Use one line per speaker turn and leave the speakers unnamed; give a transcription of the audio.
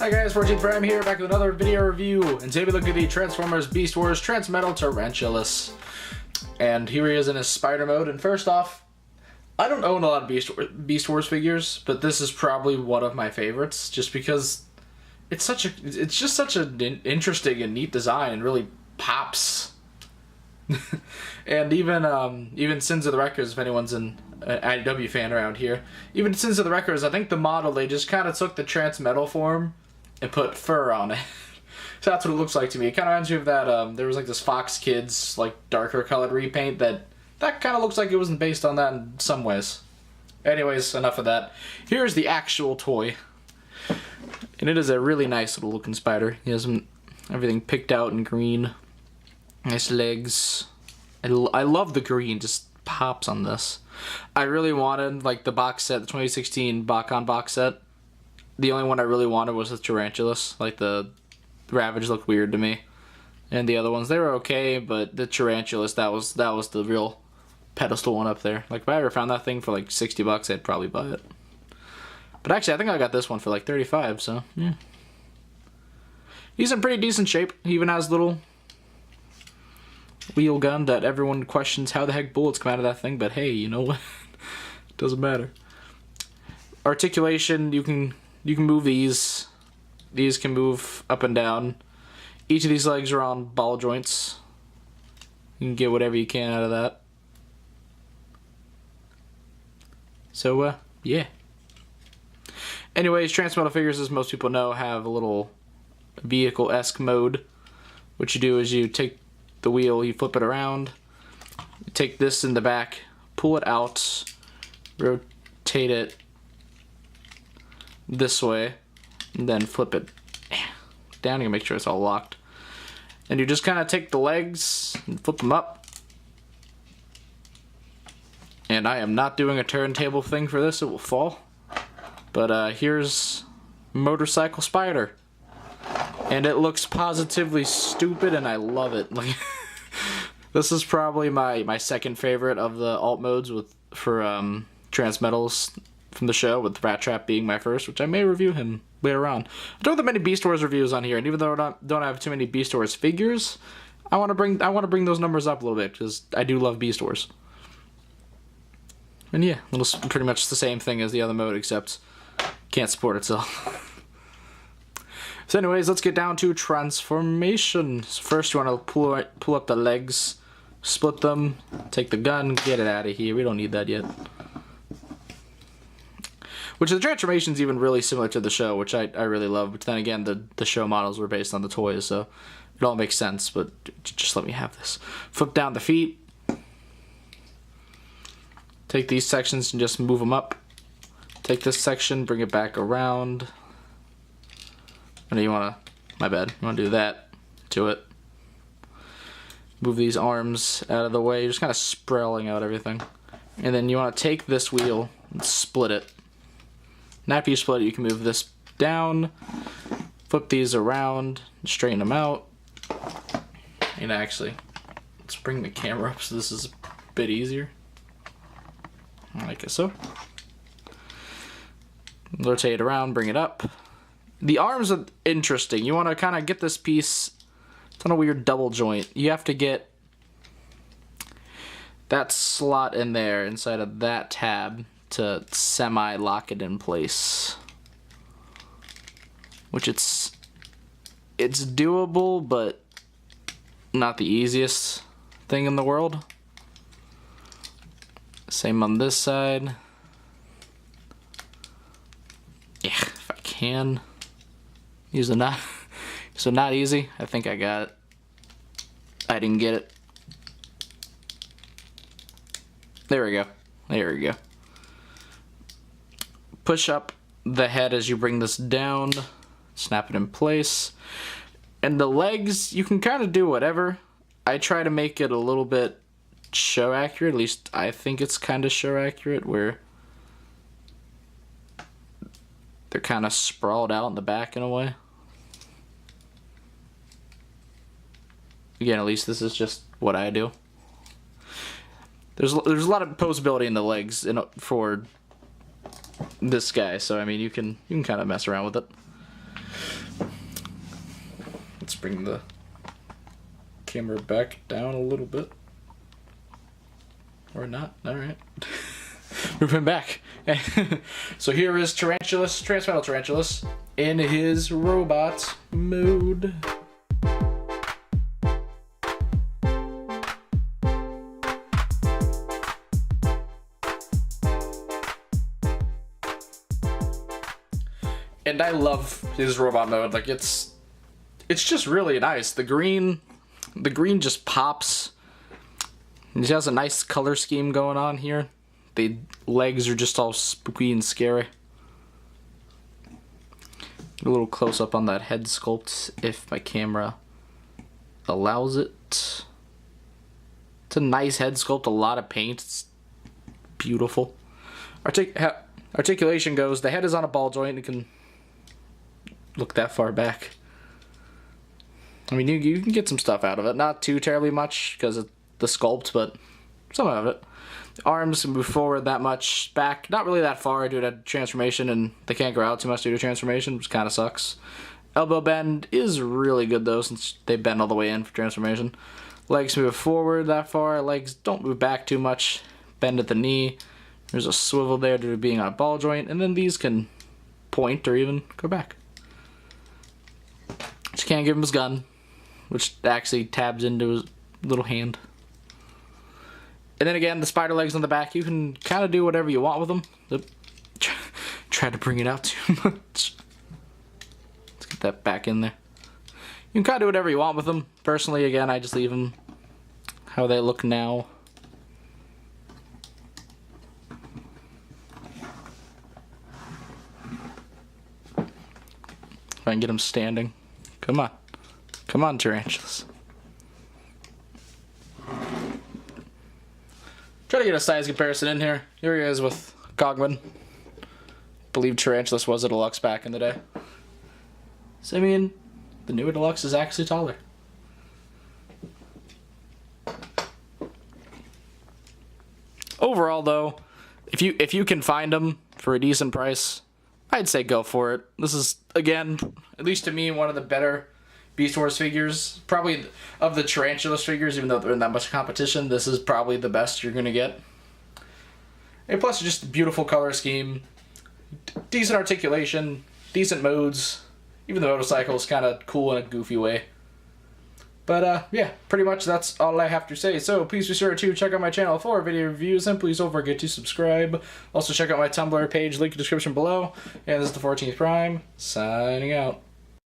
Hi guys, 14th Prime here, back with another video review, and today we look at the Transformers Beast Wars Transmetal Tarantulas. And here he is in his spider mode, and first off, I don't own a lot of Beast Wars figures, but this is probably one of my favorites, just because it's just such an interesting and neat design, and really pops. And even Sins of the Wreckers, if anyone's an IDW fan around here, even Sins of the Wreckers, I think the model, they just kind of took the Transmetal form and put fur on it. So that's what it looks like to me. It kind of reminds me of that, there was like this Fox Kids, like, darker colored repaint that kind of looks like it wasn't based on that in some ways. Anyways, enough of that. Here's the actual toy. And it is a really nice little looking spider. He has everything picked out in green. Nice legs. I love the green, just pops on this. I really wanted, like, the box set, the 2016 Bakon box set. The only one I really wanted was the Tarantulas. Like, the Ravage looked weird to me. And the other ones, they were okay, but the Tarantulas, that was the real pedestal one up there. Like, if I ever found that thing for like $60, I'd probably buy it. But actually, I think I got this one for like 35, so yeah. He's in pretty decent shape. He even has little wheel gun that everyone questions how the heck bullets come out of that thing, but hey, you know what? Doesn't matter. Articulation, you can move these. These can move up and down. Each of these legs are on ball joints. You can get whatever you can out of that. So, yeah. Anyways, Transmetal figures, as most people know, have a little vehicle-esque mode. What you do is you take the wheel, you flip it around, you take this in the back, pull it out, rotate it this way, and then flip it down. You can make sure it's all locked. And you just kind of take the legs and flip them up. And I am not doing a turntable thing for this, it will fall. But here's Motorcycle Spider. And it looks positively stupid, and I love it. Like, this is probably my second favorite of the alt modes for Transmetals from the show, with Rat Trap being my first, which I may review him later on. I don't have many Beast Wars reviews on here, and even though I don't have too many Beast Wars figures, I want to bring those numbers up a little bit, because I do love Beast Wars. And yeah, it's pretty much the same thing as the other mode, except can't support itself. So anyways, let's get down to transformation. So first you want to pull up the legs, split them, take the gun, get it out of here. We don't need that yet. Which the transformation's even really similar to the show, which I really love. But then again, the show models were based on the toys, so it all makes sense. But just let me have this. Flip down the feet. Take these sections and just move them up. Take this section, bring it back around. And you want to, my bad, you want to do that to it. Move these arms out of the way. You're just kind of sprawling out everything. And then you want to take this wheel and split it. And after you split it, you can move this down, flip these around, straighten them out. And actually, let's bring the camera up so this is a bit easier. Like so. Rotate it around, bring it up. The arms are interesting. You want to kind of get this piece, it's on a weird double joint. You have to get that slot in there inside of that tab to semi-lock it in place. Which it's doable, but not the easiest thing in the world. Same on this side. Yeah, if I can. Use a knot. So not easy. I think I got it. I didn't get it. There we go. There we go. Push up the head as you bring this down. Snap it in place. And the legs, you can kind of do whatever. I try to make it a little bit show accurate. At least I think it's kind of show accurate, where they're kind of sprawled out in the back in a way. Again, at least this is just what I do. There's a lot of posability in the legs for this guy, so I mean you can kind of mess around with it. Let's bring the camera back down a little bit. Or not. Alright. Moving back. So here is Tarantulas, Transmetal Tarantulas, in his robot mode. And I love his robot mode. Like it's just really nice. The green just pops. He has a nice color scheme going on here. The legs are just all spooky and scary. A little close up on that head sculpt if my camera allows it. It's a nice head sculpt, a lot of paint. It's beautiful. Articulation goes, the head is on a ball joint. You can look that far back. I mean, you can get some stuff out of it. Not too terribly much because of the sculpt, but some of it. The arms can move forward that much, back not really that far due to transformation, and they can't grow out too much due to transformation, which kind of sucks. Elbow bend is really good though, since they bend all the way in for transformation. Legs move forward that far. Legs don't move back too much. Bend at the knee. There's a swivel there due to being on a ball joint, and then these can point or even go back. Just can't give him his gun, which actually tabs into his little hand. And then again, the spider legs on the back, you can kind of do whatever you want with them. Try to bring it out too much. Let's get that back in there. You can kind of do whatever you want with them. Personally, again, I just leave them how they look now. If I can get them standing. Come on. Come on, tarantulas. Try to get a size comparison in here. Here he is with Cogman. Believe Tarantulas was a deluxe back in the day. So I mean, the newer deluxe is actually taller. Overall, though, if you can find them for a decent price, I'd say go for it. This is, again, at least to me, one of the better Beast Wars figures. Probably of the Tarantulas figures, even though they're in that much competition, this is probably the best you're going to get. And plus, just a beautiful color scheme, decent articulation, decent modes. Even the motorcycle is kind of cool in a goofy way. But yeah, pretty much that's all I have to say. So please be sure to check out my channel for video reviews, and please don't forget to subscribe. Also check out my Tumblr page, link in the description below. And this is the 14th Prime, signing out.